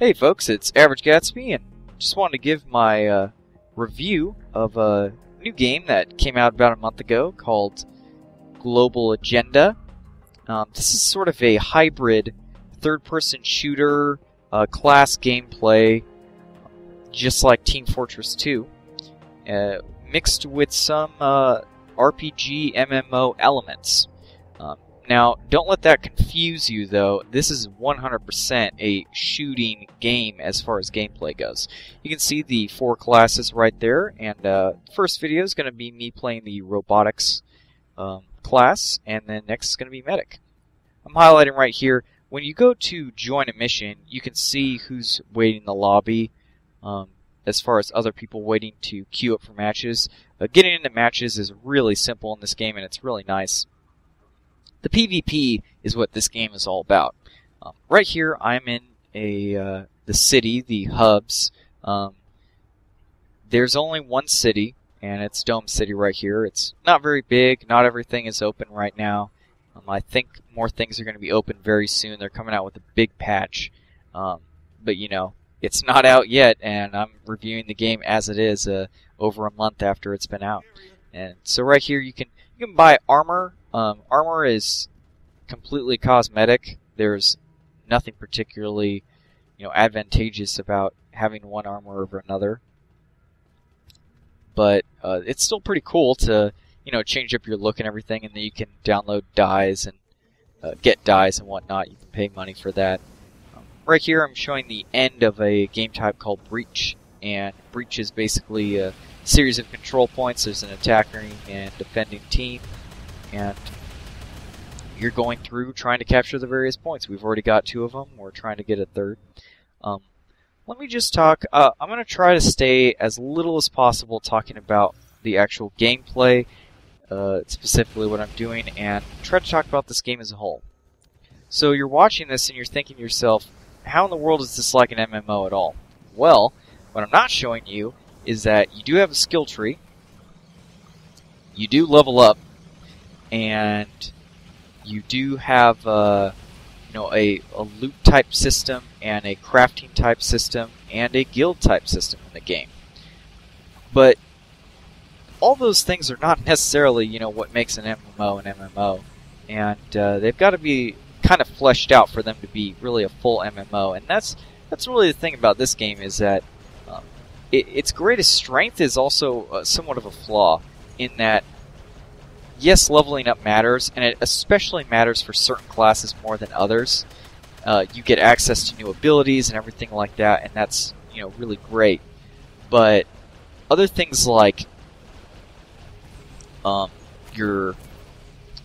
Hey folks, it's Average Gatsby, and just wanted to give my review of a new game that came out about a month ago called Global Agenda. This is sort of a hybrid third-person shooter class gameplay, just like Team Fortress 2, mixed with some RPG MMO elements. Now, don't let that confuse you, though. This is 100% a shooting game as far as gameplay goes. You can see the 4 classes right there, and the first video is going to be me playing the robotics class, and then next is going to be medic. I'm highlighting right here. When you go to join a mission, you can see who's waiting in the lobby as far as other people waiting to queue up for matches. Getting into matches is really simple in this game, and it's really nice. The PvP is what this game is all about. Right here, I'm in the city, the hubs. There's only one city, and it's Dome City right here. It's not very big. Not everything is open right now. I think more things are going to be open very soon. They're coming out with a big patch. But, you know, it's not out yet, and I'm reviewing the game as it is over a month after it's been out. And so right here, you can buy armor. Armor is completely cosmetic. There's nothing particularly, advantageous about having one armor over another. But it's still pretty cool to, change up your look and everything, and then you can download dyes and get dyes and whatnot. You can pay money for that. Right here, I'm showing the end of a game type called Breach, and Breach is basically a series of control points. There's an attacking and defending team, and you're going through trying to capture the various points. We've already got 2 of them. We're trying to get a 3rd. Let me just talk. I'm going to try to stay as little as possible talking about the actual gameplay, specifically what I'm doing, and try to talk about this game as a whole. So you're watching this and you're thinking to yourself, how in the world is this like an MMO at all? Well, what I'm not showing you is that you do have a skill tree, you do level up, and you do have a loot type system and a crafting type system and a guild type system in the game. But all those things are not necessarily what makes an MMO an MMO, and they've got to be kind of fleshed out for them to be really a full MMO. And that's really the thing about this game, is that its greatest strength is also somewhat of a flaw, in that yes, leveling up matters, and it especially matters for certain classes more than others. You get access to new abilities and everything like that, and that's really great. But other things like your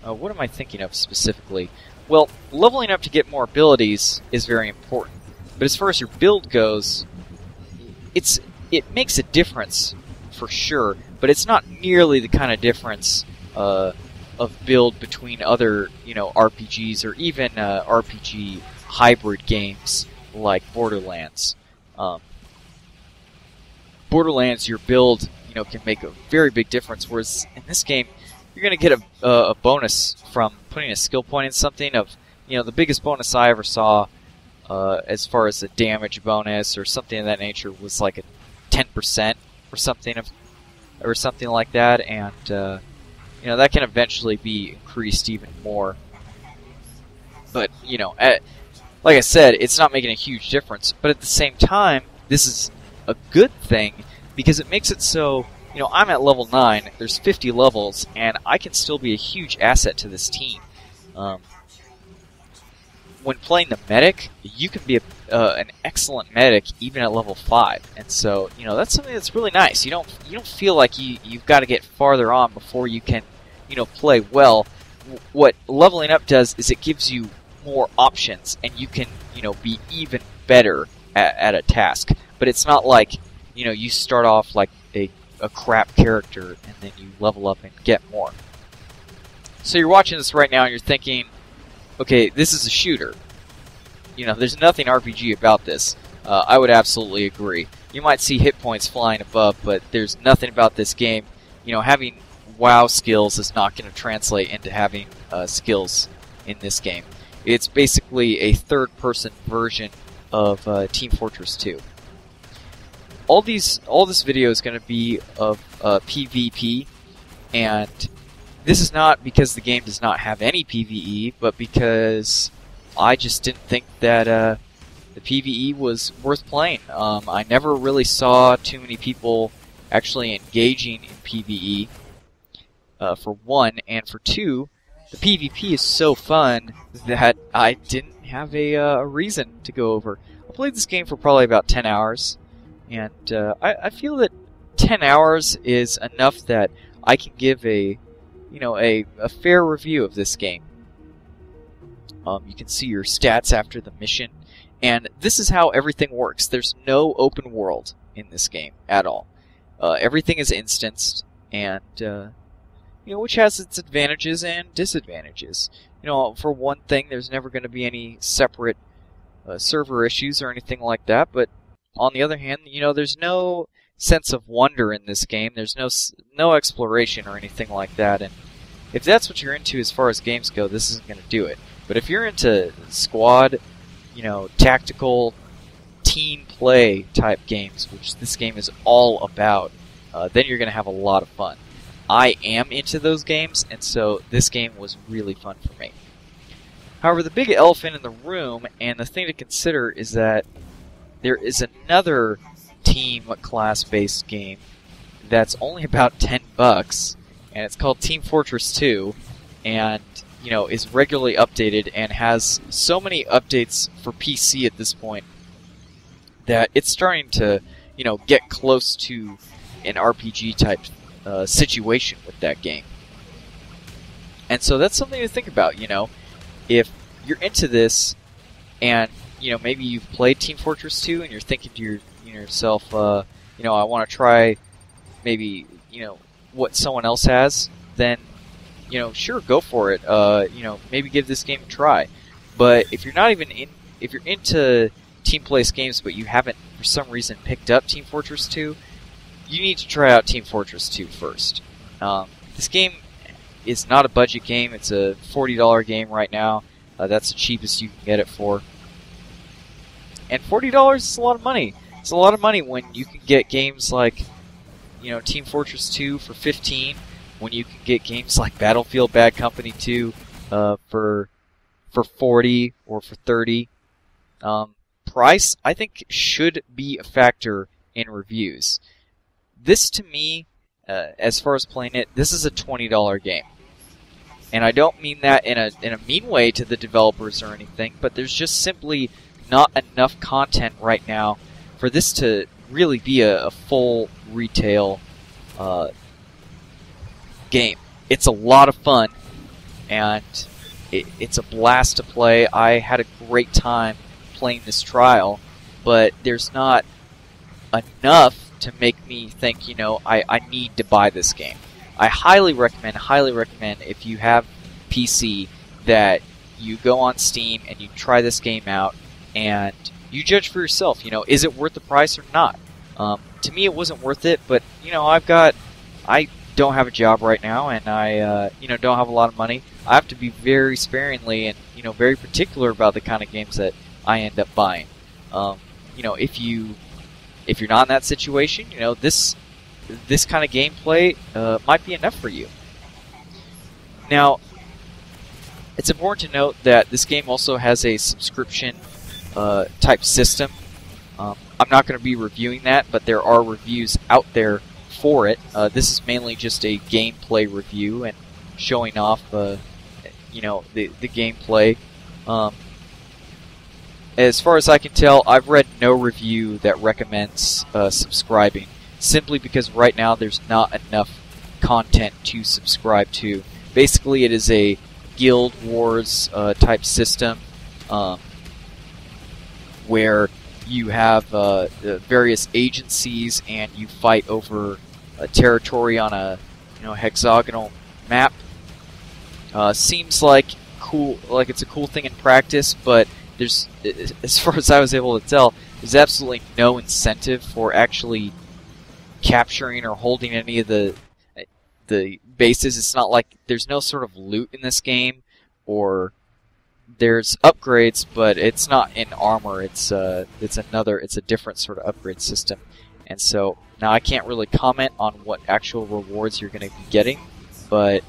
what am I thinking of specifically? Well, leveling up to get more abilities is very important. But as far as your build goes, it makes a difference for sure, but it's not nearly the kind of difference of build between other, RPGs or even RPG hybrid games like Borderlands. Borderlands, your build, can make a very big difference, whereas in this game, you're going to get a bonus from putting a skill point in something of, the biggest bonus I ever saw as far as a damage bonus or something of that nature was like a 10% or something like that, and that can eventually be increased even more. But, like I said, it's not making a huge difference. But at the same time, this is a good thing because it makes it so, I'm at level 9, there's 50 levels, and I can still be a huge asset to this team. When playing the medic, you can be an excellent medic even at level 5, and so that's something that's really nice. You don't feel like you've got to get farther on before you can play well. What leveling up does is it gives you more options, and you can be even better at a task. But it's not like you start off like a crap character and then you level up and get more. So you're watching this right now and you're thinking, okay, this is a shooter. There's nothing RPG about this. I would absolutely agree. You might see hit points flying above, but there's nothing about this game. Having WoW skills is not going to translate into having skills in this game. It's basically a third-person version of Team Fortress 2. All this video is going to be of PvP, and this is not because the game does not have any PvE, but because I just didn't think that the PvE was worth playing. I never really saw too many people actually engaging in PvE, for one, and for two, the PvP is so fun that I didn't have a reason to go over. I played this game for probably about 10 hours, and I feel that 10 hours is enough that I can give a fair review of this game. You can see your stats after the mission, and this is how everything works. There's no open world in this game at all. Everything is instanced, and which has its advantages and disadvantages. For one thing, there's never going to be any separate server issues or anything like that, but on the other hand, there's no sense of wonder in this game. There's no exploration or anything like that, and if that's what you're into as far as games go, this isn't going to do it. But if you're into squad, tactical, team play type games, which this game is all about, then you're going to have a lot of fun. I am into those games, and so this game was really fun for me. However, the big elephant in the room, and the thing to consider, is that there is another team class-based game that's only about $10, and it's called Team Fortress 2, and is regularly updated and has so many updates for PC at this point that it's starting to get close to an RPG type situation with that game. And so that's something to think about. If you're into this and maybe you've played Team Fortress 2 and you're thinking to yourself, I want to try into what someone else has, then sure, go for it. Maybe give this game a try. But if you're not even if you're into team-based games but you haven't for some reason picked up Team Fortress 2, you need to try out Team Fortress 2 first. This game is not a budget game. It's a $40 game right now. That's the cheapest you can get it for. And $40 is a lot of money. It's a lot of money when you can get games like Team Fortress 2 for $15, when you can get games like Battlefield Bad Company 2 for $40 or for $30. Price, I think, should be a factor in reviews. This, to me, as far as playing it, this is a $20 game. And I don't mean that in a mean way to the developers or anything, but there's just simply not enough content right now for this to really be a full retail game. It's a lot of fun, and it's a blast to play. I had a great time playing this trial, but there's not enough to make me think, I need to buy this game. I highly recommend if you have PC that you go on Steam and you try this game out and you judge for yourself. Is it worth the price or not? To me, it wasn't worth it, but I don't have a job right now, and I don't have a lot of money. I have to be very sparingly and very particular about the kind of games that I end up buying. If you're not in that situation, this kind of gameplay might be enough for you. Now, it's important to note that this game also has a subscription type system. I'm not going to be reviewing that, but there are reviews out there for it. This is mainly just a gameplay review and showing off the gameplay. As far as I can tell, I've read no review that recommends subscribing, simply because right now there's not enough content to subscribe to. Basically, it is a Guild Wars type system where you have various agencies and you fight over a territory on a hexagonal map. Seems like it's a cool thing in practice, but there's, as far as I was able to tell, there's absolutely no incentive for actually capturing or holding any of the bases. It's not like there's no sort of loot in this game, or there's upgrades, but it's not in armor. It's a different sort of upgrade system. And so now I can't really comment on what actual rewards you're going to be getting, but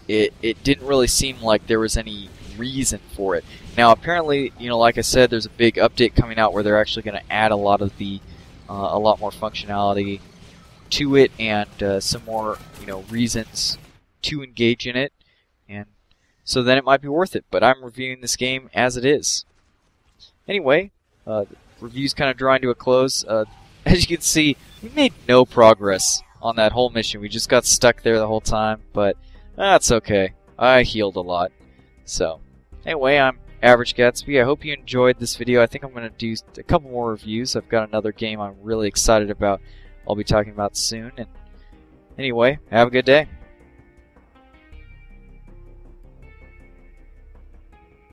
it didn't really seem like there was any reason for it. Now apparently, like I said, there's a big update coming out where they're actually going to add a lot more functionality to it, and some more reasons to engage in it, and so then it might be worth it. But I'm reviewing this game as it is. Anyway, the review's kind of drawing to a close. As you can see, we made no progress on that whole mission. We just got stuck there the whole time, but that's okay. I healed a lot. So anyway, I'm Average Gatsby. I hope you enjoyed this video. I think I'm going to do a couple more reviews. I've got another game I'm really excited about I'll be talking about soon. And anyway, have a good day.